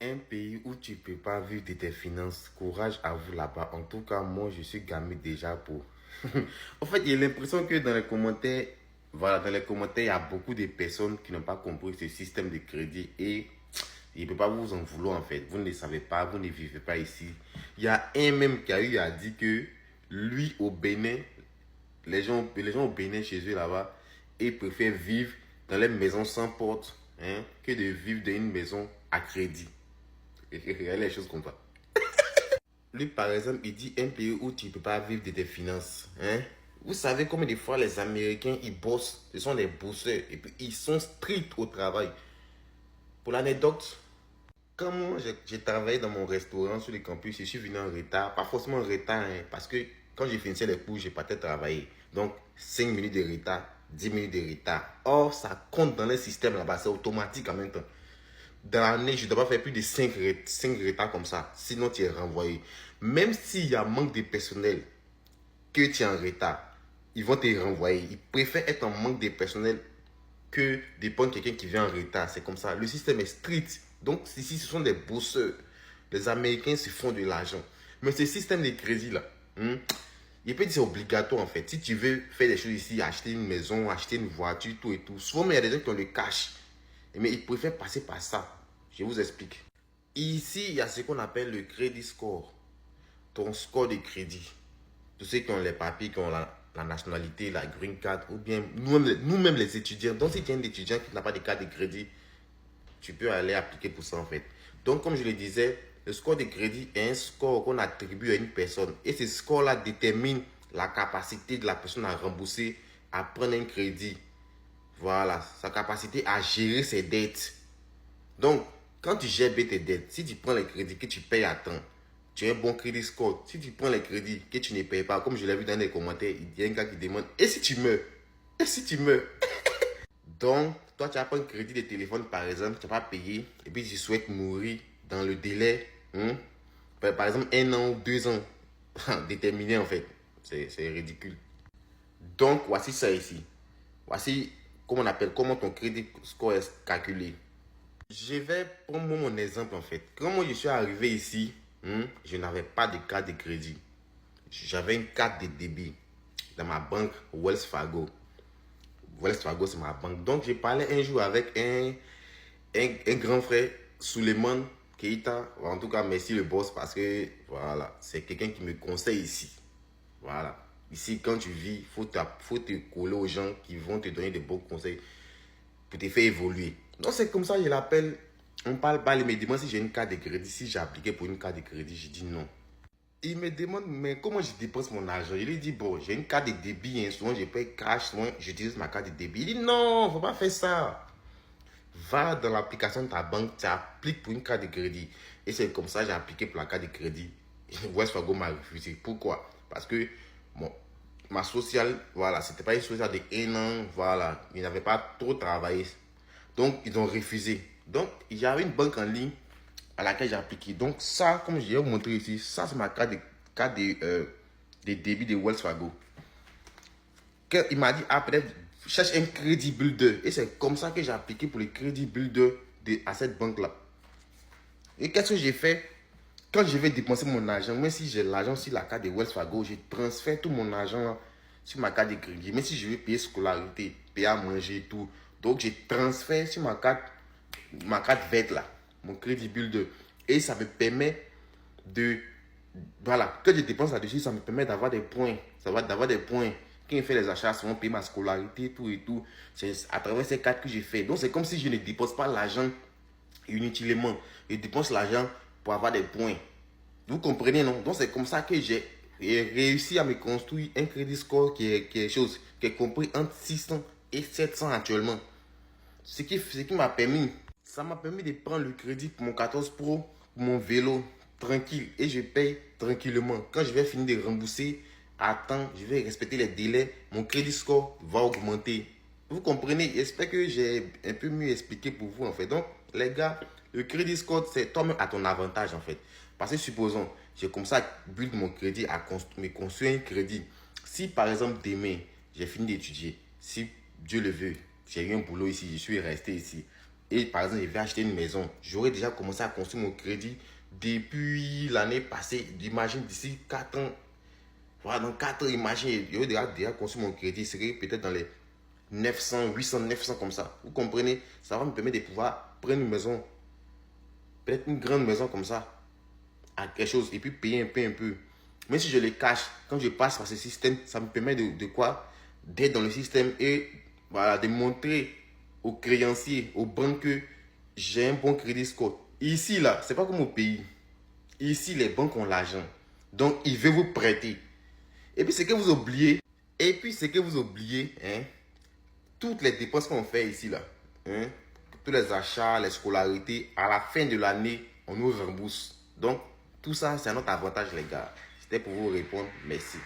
Un pays où tu ne peux pas vivre de tes finances, courage à vous là-bas. En tout cas, moi, je suis gamé déjà pour. En fait, il y a l'impression que dans les commentaires, voilà, dans les commentaires, il y a beaucoup de personnes qui n'ont pas compris ce système de crédit et il ne peut pas vous en vouloir en fait. Vous ne le savez pas, vous ne vivez pas ici. Il y a un même qui a eu à dire que lui au Bénin, les gens au Bénin chez eux là-bas, ils préfèrent vivre dans les maisons sans porte hein, que de vivre dans une maison à crédit. Regardez les choses comme ça. Lui, par exemple, il dit un pays où tu ne peux pas vivre de tes finances. Hein? Vous savez combien de fois les Américains, ils bossent. Ce sont des bosseurs. Et puis, ils sont stricts au travail. Pour l'anecdote, quand moi, j'ai travaillé dans mon restaurant sur le campus, je suis venu en retard. Pas forcément en retard, hein, parce que quand j'ai fini les cours, j'ai pas peut travailler. Donc, 5 minutes de retard, 10 minutes de retard. Or, ça compte dans le système là-bas. C'est automatique en même temps. Dans l'année, je ne dois pas faire plus de 5 retards comme ça. Sinon, tu es renvoyé. Même s'il y a manque de personnel, que tu es en retard, ils vont te renvoyer. Ils préfèrent être en manque de personnel que de prendre quelqu'un qui vient en retard. C'est comme ça. Le système est strict. Donc, ici, ce sont des bosseurs. Les Américains se font de l'argent. Mais ce système de crédit là, il peut dire c'est obligatoire en fait. Si tu veux faire des choses ici, acheter une maison, acheter une voiture, tout et tout. Souvent, il y a des gens qui ont le cash. Mais ils préfèrent passer par ça. Je vous explique. Ici, il y a ce qu'on appelle le crédit score. Ton score de crédit. Tous ceux qui ont les papiers, qui ont la nationalité, la green card, ou bien nous-mêmes les étudiants. Donc, si tu es un étudiant qui n'a pas de carte de crédit, tu peux aller appliquer pour ça en fait. Donc, comme je le disais, le score de crédit est un score qu'on attribue à une personne. Et ce score-là détermine la capacité de la personne à rembourser, à prendre un crédit. Voilà, sa capacité à gérer ses dettes. Donc, quand tu gères bien tes dettes, si tu prends les crédits que tu payes à temps, tu as un bon crédit score. Si tu prends les crédits que tu ne payes pas, comme je l'ai vu dans les commentaires, il y a un gars qui demande, et si tu meurs? Et si tu meurs? Donc, toi, tu as pris un crédit de téléphone, par exemple, tu n'as pas payé, et puis tu souhaites mourir dans le délai, par exemple, 1 an ou 2 ans, déterminé en fait. C'est ridicule. Donc, voici ça ici. Voici comment on appelle, comment ton crédit score est calculé. Je vais prendre mon exemple en fait. Quand moi je suis arrivé ici, je n'avais pas de carte de crédit. J'avais une carte de débit dans ma banque Wells Fargo. Wells Fargo, c'est ma banque. Donc, j'ai parlé un jour avec un grand frère, Suleiman Keita. En tout cas, merci le boss parce que voilà, c'est quelqu'un qui me conseille ici. Voilà. Ici, quand tu vis, faut te coller aux gens qui vont te donner des bons conseils pour te faire évoluer. Donc, c'est comme ça, je l'appelle. On parle pas, il me demande si j'ai une carte de crédit. Si j'ai appliqué pour une carte de crédit, je dis non. Il me demande, mais comment je dépense mon argent? Je lui dis, bon, j'ai une carte de débit, hein, souvent je paye cash, souvent j'utilise ma carte de débit. Il dit, non, faut pas faire ça. Va dans l'application de ta banque, tu appliques pour une carte de crédit. Et c'est comme ça que j'ai appliqué pour la carte de crédit. Wells Fargo m'a refusé. Pourquoi? Parce que bon, ma sociale, voilà, c'était pas une sociale de 1 an, voilà, ils n'avaient pas trop travaillé. Donc, ils ont refusé. Donc, il y avait une banque en ligne à laquelle j'ai appliqué. Donc, ça, comme je vais vous montrer ici, ça, c'est ma carte de débit de Wells Fargo. Il m'a dit, ah, peut-être, cherche un crédit builder. Et c'est comme ça que j'ai appliqué pour le crédit builder à cette banque-là. Et qu'est-ce que j'ai fait? Quand je vais dépenser mon argent, même si j'ai l'argent sur la carte de Wells Fargo, je transfère tout mon argent sur ma carte de crédit. Même si je veux payer scolarité, payer à manger et tout. Donc, je transfère sur ma carte verte là, mon crédit builder. Et ça me permet de, voilà, que je dépense là-dessus, ça me permet d'avoir des points. Ça va d'avoir des points. Quand je fais les achats, souvent payer ma scolarité, tout et tout. C'est à travers ces cartes que j'ai fait. Donc, c'est comme si je ne dépense pas l'argent inutilement. Je dépense l'argent pour avoir des points. Vous comprenez, non? Donc, c'est comme ça que j'ai réussi à me construire un crédit score qui est compris entre 600 et 700 actuellement. Ce qui m'a permis, ça m'a permis de prendre le crédit pour mon 14 Pro, pour mon vélo, tranquille. Et je paye tranquillement. Quand je vais finir de rembourser à temps, je vais respecter les délais, mon crédit score va augmenter. Vous comprenez? J'espère que j'ai un peu mieux expliqué pour vous en fait. Donc, les gars, le crédit score, c'est toi-même à ton avantage en fait. Parce que supposons, j'ai comme ça build mon crédit, me construire un crédit. Si par exemple demain, j'ai fini d'étudier, si Dieu le veut, j'ai eu un boulot ici, je suis resté ici. et par exemple, je vais acheter une maison, j'aurais déjà commencé à construire mon crédit depuis l'année passée. Imagine d'ici 4 ans. Voilà, dans 4 ans, imagine, j'aurais déjà construit mon crédit. C'est peut-être dans les 900, 800, 900 comme ça. Vous comprenez? Ça va me permettre de pouvoir prendre une maison. Peut-être une grande maison comme ça. À quelque chose. Et puis payer un peu, un peu. Même si je les cache, quand je passe par ce système, ça me permet de quoi? D'être dans le système et voilà, de montrer aux créanciers, aux banques que j'ai un bon crédit score. Ici, là, c'est pas comme au pays. Ici, les banques ont l'argent. Donc, ils veulent vous prêter. Et puis, c'est que vous oubliez. Et puis, c'est que vous oubliez, hein, toutes les dépenses qu'on fait ici, là, hein, tous les achats, les scolarités, à la fin de l'année, on nous rembourse. Donc, tout ça, c'est un autre avantage, les gars. C'était pour vous répondre. Merci.